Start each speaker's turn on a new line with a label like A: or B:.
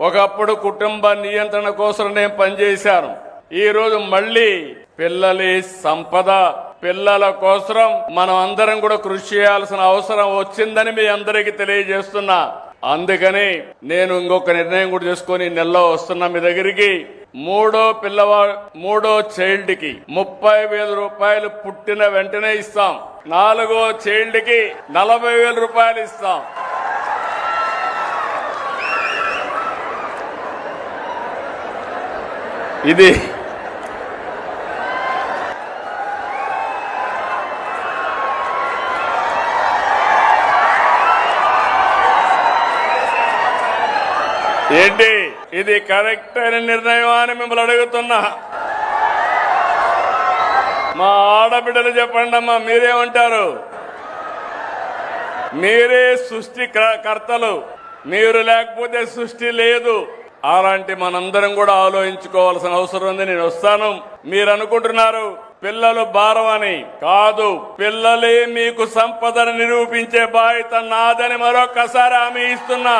A: ఒకప్పుడు కుటుంబ నియంత్రణ కోసం నేను పనిచేశాను. ఈ రోజు మళ్ళీ పిల్లలి సంపద, పిల్లల కోసం మనం అందరం కూడా కృషి చేయాల్సిన అవసరం వచ్చిందని మీ అందరికీ తెలియజేస్తున్నా. అందుకని నేను ఇంకొక నిర్ణయం కూడా చేసుకుని నెలలో వస్తున్నా మీ దగ్గరికి. మూడో చైల్డ్ కి 30,000 రూపాయలు పుట్టిన వెంటనే ఇస్తాం. 4వ చైల్డ్ కి 40,000 రూపాయలు ఇస్తాం. ఇది ఏంటి, ఇది కరెక్ట్ అయిన నిర్ణయం అని మిమ్మల్ని అడుగుతున్నా. మా ఆడబిడ్డలు చెప్పండి అమ్మా, మీరేమంటారు? మీరే సృష్టి కర్తలు, మీరు లేకపోతే సృష్టి లేదు. అలాంటి మనందరం కూడా ఆలోచించుకోవాల్సిన అవసరం ఉంది. నేను వస్తాను. మీరు అనుకుంటున్నారు పిల్లలు భారం అని. కాదు, పిల్లలే మీకు సంపదను నిరూపించే బాధ్యత నాదని మరొకసారి హామీ ఇస్తున్నా.